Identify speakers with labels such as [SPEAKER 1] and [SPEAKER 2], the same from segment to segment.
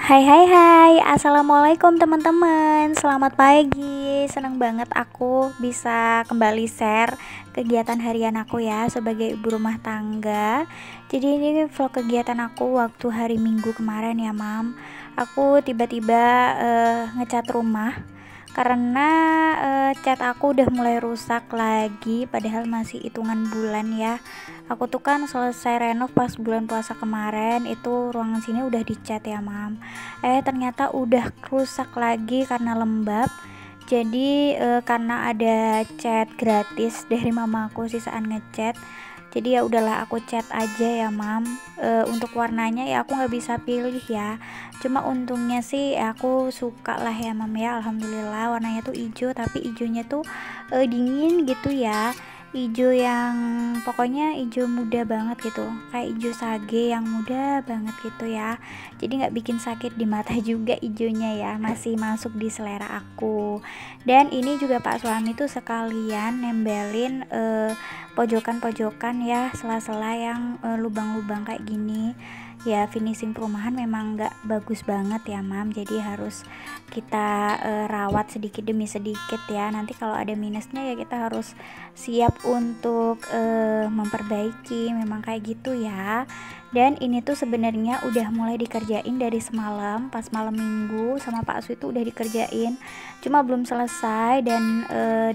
[SPEAKER 1] Hai hai hai, assalamualaikum teman-teman. Selamat pagi. Senang banget aku bisa kembali share kegiatan harian aku ya sebagai ibu rumah tangga. Jadi ini vlog kegiatan aku waktu hari Minggu kemarin ya Mam. Aku tiba-tiba ngecat rumah karena cat aku udah mulai rusak lagi, padahal masih hitungan bulan ya. Aku tuh kan selesai renov pas bulan puasa kemarin, itu ruangan sini udah dicat ya Mam. Ternyata udah rusak lagi karena lembab. Jadi karena ada cat gratis dari mamaku sisaan ngecat, jadi ya udahlah aku cat aja ya Mam. Untuk warnanya ya aku nggak bisa pilih ya, cuma untungnya sih aku suka lah ya Mam ya, alhamdulillah. Warnanya tuh hijau, tapi hijaunya tuh dingin gitu ya, hijau yang pokoknya hijau muda banget gitu, kayak hijau sage yang muda banget gitu ya. Jadi nggak bikin sakit di mata juga hijaunya ya, masih masuk di selera aku. Dan ini juga Pak suami tuh sekalian nembelin pojokan-pojokan ya, sela-sela yang lubang-lubang kayak gini ya. Finishing perumahan memang nggak bagus banget ya Mam, jadi harus kita rawat sedikit demi sedikit ya. Nanti kalau ada minusnya ya kita harus siap untuk memperbaiki, memang kayak gitu ya. Dan ini tuh sebenarnya udah mulai dikerjain dari semalam, pas malam minggu sama Pak Su itu udah dikerjain, cuma belum selesai. Dan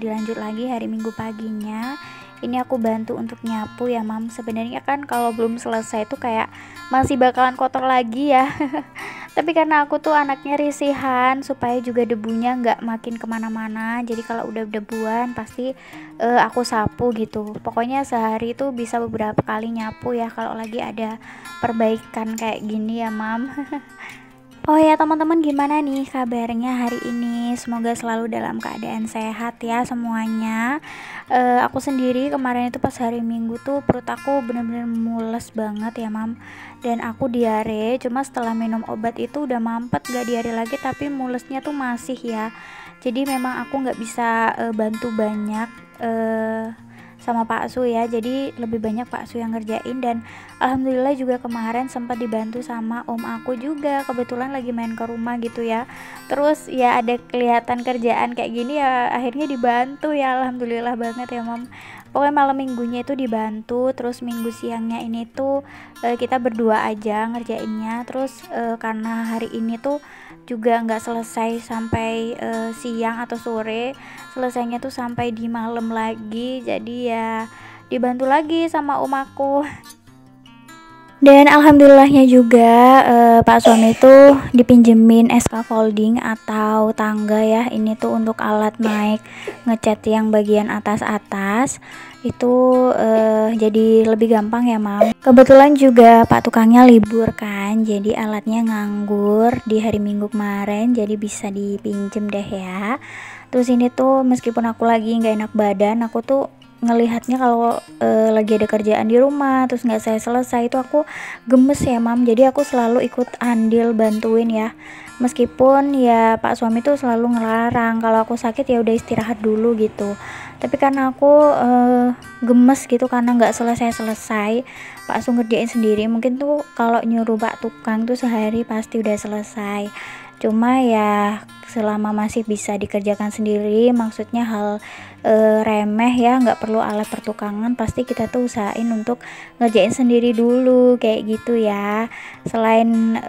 [SPEAKER 1] dilanjut lagi hari Minggu paginya, ini aku bantu untuk nyapu ya Mam. Sebenarnya kan kalau belum selesai tuh kayak masih bakalan kotor lagi ya tapi karena aku tuh anaknya risihan supaya juga debunya nggak makin kemana-mana, jadi kalau udah debuan pasti aku sapu gitu. Pokoknya sehari tuh bisa beberapa kali nyapu ya kalau lagi ada perbaikan kayak gini ya Mam. Oh ya teman-teman, gimana nih kabarnya hari ini? Semoga selalu dalam keadaan sehat ya semuanya. Aku sendiri kemarin itu pas hari Minggu tuh perut aku bener-bener mules banget ya Mam. Dan aku diare, cuma setelah minum obat itu udah mampet, gak diare lagi, tapi mulesnya tuh masih ya. Jadi memang aku gak bisa bantu banyak sama Pak Su ya, jadi lebih banyak Pak Su yang ngerjain. Dan alhamdulillah juga kemarin sempat dibantu sama om aku juga, kebetulan lagi main ke rumah gitu ya. Terus ya ada kelihatan kerjaan kayak gini ya, akhirnya dibantu ya, alhamdulillah banget ya Mam. Pokoknya malam minggunya itu dibantu, terus minggu siangnya ini tuh kita berdua aja ngerjainnya. Terus karena hari ini tuh juga nggak selesai sampai siang atau sore, selesainya tuh sampai di malam lagi, jadi ya dibantu lagi sama om aku. Dan alhamdulillahnya juga Pak suami itu dipinjemin scaffolding atau tangga ya. Ini tuh untuk alat naik ngecat yang bagian atas-atas itu jadi lebih gampang ya Mam. Kebetulan juga Pak tukangnya libur kan, jadi alatnya nganggur di hari Minggu kemarin, jadi bisa dipinjem deh ya. Terus ini tuh meskipun aku lagi nggak enak badan, aku tuh ngelihatnya kalau lagi ada kerjaan di rumah terus nggak saya selesai itu aku gemes ya Mam. Jadi aku selalu ikut andil bantuin ya, meskipun ya Pak suami tuh selalu ngelarang kalau aku sakit ya udah istirahat dulu gitu. Tapi karena aku gemes gitu karena nggak selesai Pak Su ngerjain sendiri, mungkin tuh kalau nyuruh Pak tukang tuh sehari pasti udah selesai. Cuma ya selama masih bisa dikerjakan sendiri, maksudnya hal remeh ya, nggak perlu alat pertukangan, pasti kita tuh usahain untuk ngerjain sendiri dulu kayak gitu ya. Selain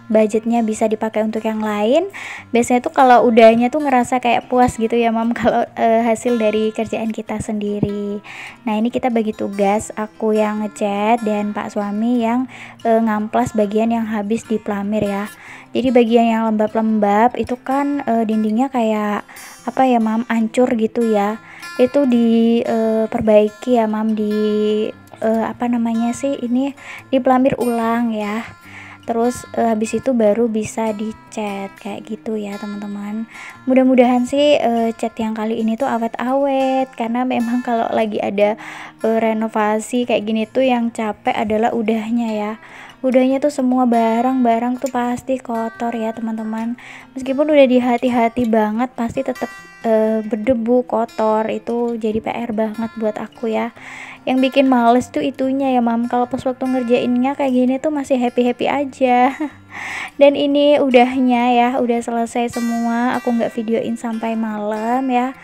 [SPEAKER 1] budgetnya bisa dipakai untuk yang lain, biasanya tuh kalau udahnya tuh ngerasa kayak puas gitu ya Mam kalau hasil dari kerjaan kita sendiri. Nah ini kita bagi tugas, aku yang ngecat dan Pak suami yang ngamplas bagian yang habis diplamir ya. Jadi bagian yang lembab-lembab itu kan dindingnya kayak apa ya Mam, hancur gitu ya, itu diperbaiki ya Mam, di ini diplamir ulang ya. Terus habis itu baru bisa dicat kayak gitu ya teman-teman. Mudah-mudahan sih cat yang kali ini tuh awet-awet, karena memang kalau lagi ada renovasi kayak gini tuh yang capek adalah udahnya ya. Udahnya tuh semua barang-barang tuh pasti kotor ya teman-teman. Meskipun udah dihati-hati banget pasti tetap berdebu, kotor. Itu jadi PR banget buat aku ya. Yang bikin males tuh itunya ya Mam, kalau pas waktu ngerjainnya kayak gini tuh masih happy-happy aja. Dan ini udahnya ya, udah selesai semua, aku nggak videoin sampai malam ya.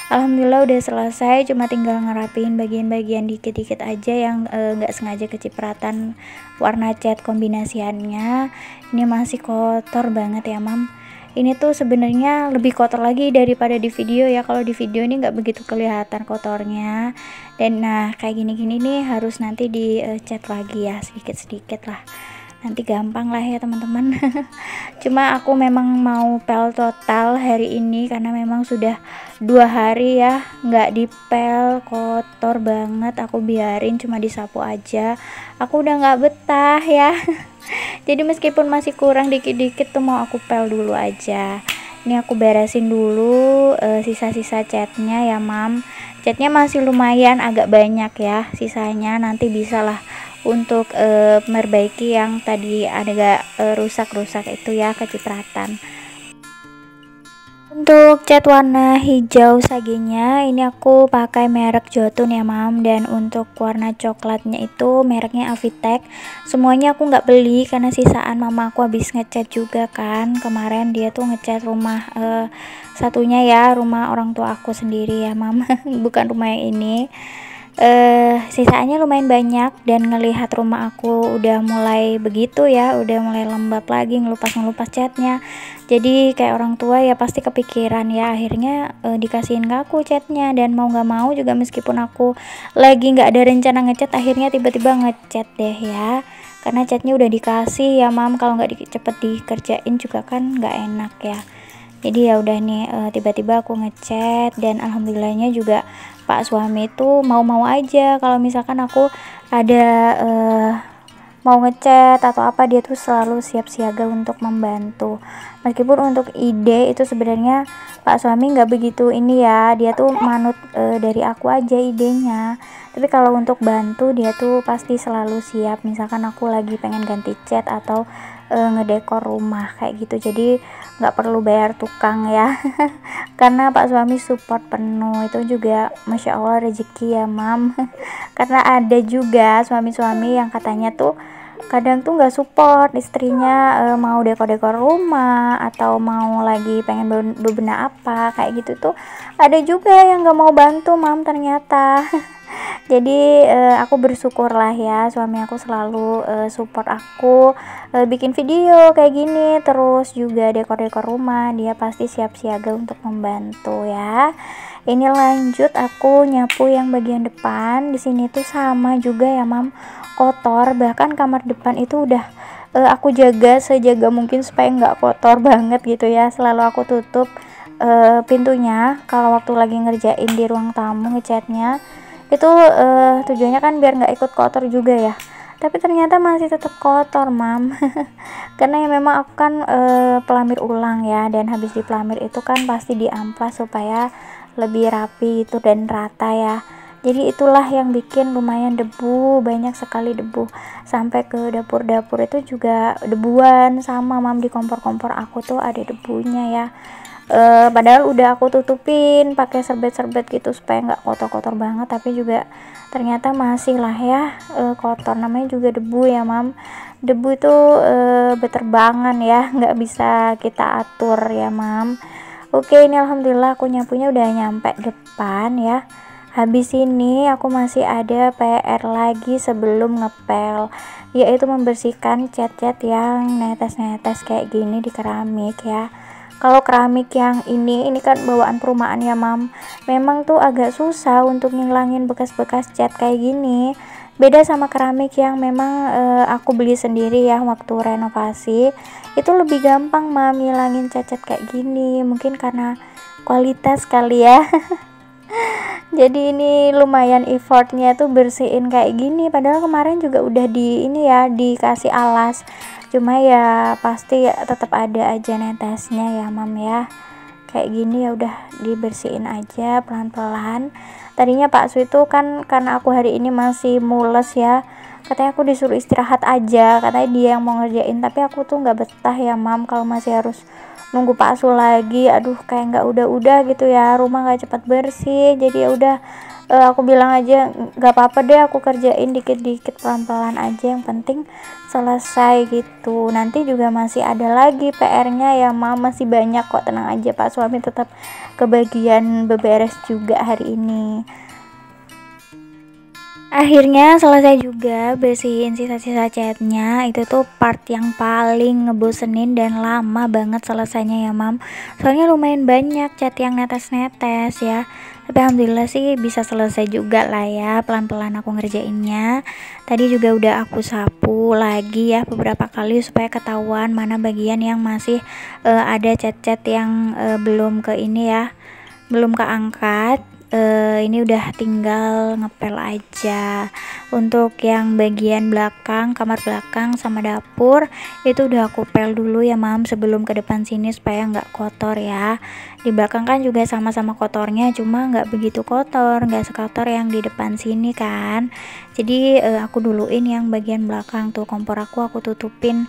[SPEAKER 1] Alhamdulillah udah selesai, cuma tinggal ngerapiin bagian-bagian dikit-dikit aja yang nggak sengaja kecipratan warna cat kombinasiannya. Ini masih kotor banget ya mam. Ini tuh sebenarnya lebih kotor lagi daripada di video ya. Kalau di video ini nggak begitu kelihatan kotornya. Dan nah kayak gini-gini nih harus nanti di cat lagi ya, sedikit-sedikit lah. Nanti gampang lah ya teman-teman. Cuma aku memang mau pel total hari ini karena memang sudah 2 hari ya nggak dipel, kotor banget. Aku biarin cuma disapu aja, aku udah nggak betah ya. Jadi meskipun masih kurang dikit-dikit tuh mau aku pel dulu aja. Ini aku beresin dulu sisa-sisa catnya ya mam. Catnya masih lumayan agak banyak ya, sisanya nanti bisa lah untuk memperbaiki yang tadi agak rusak-rusak itu ya, kecipratan. Untuk cat warna hijau sagenya ini aku pakai merek Jotun ya mam, dan untuk warna coklatnya itu mereknya Avitek. Semuanya aku nggak beli karena sisaan mama aku habis ngecat juga kan kemarin, dia tuh ngecat rumah satunya ya, rumah orang tua aku sendiri ya mam. Bukan rumah yang ini. Sisaannya lumayan banyak, dan ngelihat rumah aku udah mulai begitu ya, udah mulai lembab lagi, ngelupas catnya. Jadi kayak orang tua ya pasti kepikiran ya, akhirnya dikasihin ke aku catnya, dan mau nggak mau juga meskipun aku lagi nggak ada rencana ngecat, akhirnya tiba-tiba ngecat deh ya, karena catnya udah dikasih ya mam. Kalau nggak cepet dikerjain juga kan nggak enak ya. Jadi ya udah nih tiba-tiba aku ngecat, dan alhamdulillahnya juga Pak suami itu mau-mau aja kalau misalkan aku ada mau ngecat atau apa, dia tuh selalu siap siaga untuk membantu. Meskipun untuk ide itu sebenarnya Pak suami nggak begitu ini ya, dia tuh manut dari aku aja idenya. Tapi kalau untuk bantu dia tuh pasti selalu siap, misalkan aku lagi pengen ganti cat atau ngedekor rumah kayak gitu, jadi nggak perlu bayar tukang ya. Karena Pak suami support penuh, itu juga Masya Allah rezeki ya mam. Karena ada juga suami-suami yang katanya tuh kadang tuh nggak support istrinya mau dekor-dekor rumah atau mau lagi pengen bebenah apa kayak gitu tuh, ada juga yang nggak mau bantu mam ternyata. Jadi aku bersyukur lah ya, suami aku selalu support aku bikin video kayak gini, terus juga dekor-dekor rumah dia pasti siap siaga untuk membantu ya. Ini lanjut aku nyapu yang bagian depan. Di sini tuh sama juga ya mam, kotor, bahkan kamar depan itu udah aku jaga sejaga mungkin supaya nggak kotor banget gitu ya. Selalu aku tutup pintunya kalau waktu lagi ngerjain di ruang tamu ngecatnya. Itu tujuannya kan biar nggak ikut kotor juga ya, tapi ternyata masih tetap kotor mam. Karena ya memang aku kan pelamir ulang ya, dan habis dipelamir itu kan pasti diamplas supaya lebih rapi itu dan rata ya. Jadi itulah yang bikin lumayan debu, banyak sekali debu, sampai ke dapur-dapur itu juga debuan sama mam. Di kompor-kompor aku tuh ada debunya ya. Padahal udah aku tutupin pakai serbet-serbet gitu supaya nggak kotor-kotor banget, tapi juga ternyata masih lah ya kotor. Namanya juga debu ya mam, debu itu beterbangan ya, nggak bisa kita atur ya mam. Oke, ini alhamdulillah aku nyapunya udah nyampe depan ya. Habis ini aku masih ada PR lagi sebelum ngepel, yaitu membersihkan cat-cat yang netes-netes kayak gini di keramik ya. Kalau keramik yang ini kan bawaan perumahan ya mam, memang tuh agak susah untuk ngilangin bekas-bekas cat kayak gini. Beda sama keramik yang memang aku beli sendiri ya waktu renovasi, itu lebih gampang mam ngilangin cat-cat kayak gini, mungkin karena kualitas kali ya. Jadi ini lumayan effortnya tuh bersihin kayak gini, padahal kemarin juga udah di ini ya dikasih alas, cuma ya pasti tetap ada aja netesnya ya mam ya. Kayak gini ya udah dibersihin aja pelan-pelan. Tadinya Pak Su itu kan karena aku hari ini masih mules ya, katanya aku disuruh istirahat aja, katanya dia yang mau ngerjain, tapi aku tuh nggak betah ya mam kalau masih harus nunggu Pak Su lagi. Aduh kayak nggak udah gitu ya, rumah nggak cepat bersih. Jadi ya udah Aku bilang aja nggak apa-apa deh, aku kerjain dikit-dikit pelan-pelan aja, yang penting selesai gitu. Nanti juga masih ada lagi PR-nya ya mam, masih banyak kok, tenang aja, Pak suami tetap kebagian beberes juga hari ini. Akhirnya selesai juga bersihin sisa-sisa catnya. Itu tuh part yang paling ngebosenin dan lama banget selesainya ya mam, soalnya lumayan banyak cat yang netes-netes ya. Tapi alhamdulillah sih bisa selesai juga lah ya, pelan-pelan aku ngerjainnya. Tadi juga udah aku sapu lagi ya beberapa kali supaya ketahuan mana bagian yang masih ada cat-cat yang belum ke ini ya, belum keangkat. Ini udah tinggal ngepel aja. Untuk yang bagian belakang, kamar belakang sama dapur itu udah aku pel dulu ya mam, sebelum ke depan sini supaya nggak kotor ya. Di belakang kan juga sama-sama kotornya, cuma nggak begitu kotor, nggak sekotor yang di depan sini kan. Jadi aku duluin yang bagian belakang tuh, kompor aku tutupin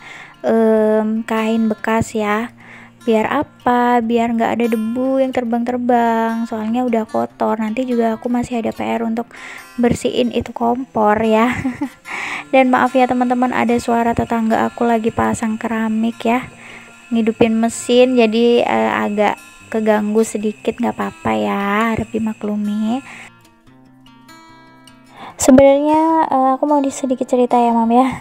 [SPEAKER 1] kain bekas ya. Biar apa? Biar nggak ada debu yang terbang-terbang, soalnya udah kotor. Nanti juga aku masih ada PR untuk bersihin itu kompor ya. Dan maaf ya teman-teman, ada suara tetangga aku lagi pasang keramik ya, ngidupin mesin, jadi agak keganggu sedikit, nggak apa-apa ya, harap dimaklumi. Sebenarnya aku mau sedikit cerita ya mam ya.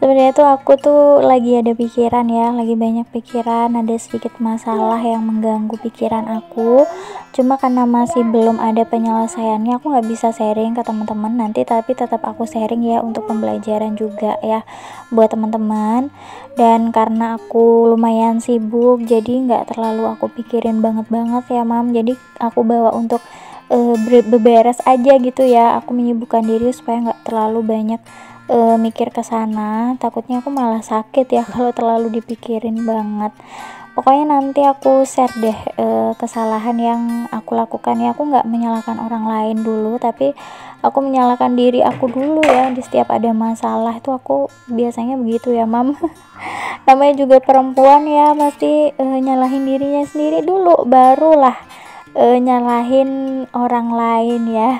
[SPEAKER 1] Sebenarnya tuh aku tuh lagi ada pikiran ya, lagi banyak pikiran, ada sedikit masalah yang mengganggu pikiran aku. Cuma karena masih belum ada penyelesaiannya, aku nggak bisa sharing ke teman-teman nanti, tapi tetap aku sharing ya untuk pembelajaran juga ya buat teman-teman. Dan karena aku lumayan sibuk, jadi nggak terlalu aku pikirin banget ya mam. Jadi aku bawa untuk beberes aja gitu ya. Aku menyibukkan diri supaya nggak terlalu banyak mikir ke sana, takutnya aku malah sakit ya kalau terlalu dipikirin banget. Pokoknya nanti aku share deh kesalahan yang aku lakukan ya. Aku nggak menyalahkan orang lain dulu, tapi aku menyalahkan diri aku dulu ya. Di setiap ada masalah itu aku biasanya begitu ya mam. Namanya juga perempuan ya, pasti nyalahin dirinya sendiri dulu, barulah nyalahin orang lain ya.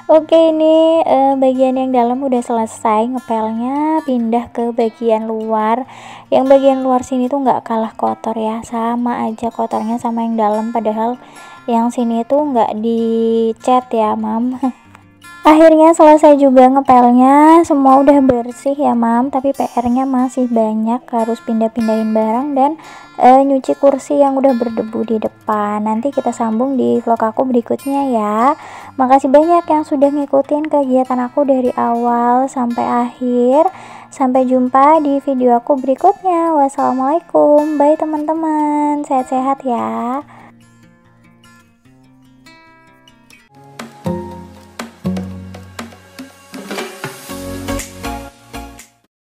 [SPEAKER 1] Oke, ini bagian yang dalam udah selesai ngepelnya, pindah ke bagian luar. Yang bagian luar sini tuh nggak kalah kotor ya, sama aja kotornya sama yang dalam, padahal yang sini tuh nggak dicat ya mam. Akhirnya selesai juga ngepelnya, semua udah bersih ya mam, tapi PR-nya masih banyak, harus pindah-pindahin barang dan nyuci kursi yang udah berdebu di depan. Nanti kita sambung di vlog aku berikutnya ya. Makasih banyak yang sudah ngikutin kegiatan aku dari awal sampai akhir. Sampai jumpa di video aku berikutnya. Wassalamualaikum, bye teman-teman, sehat-sehat ya.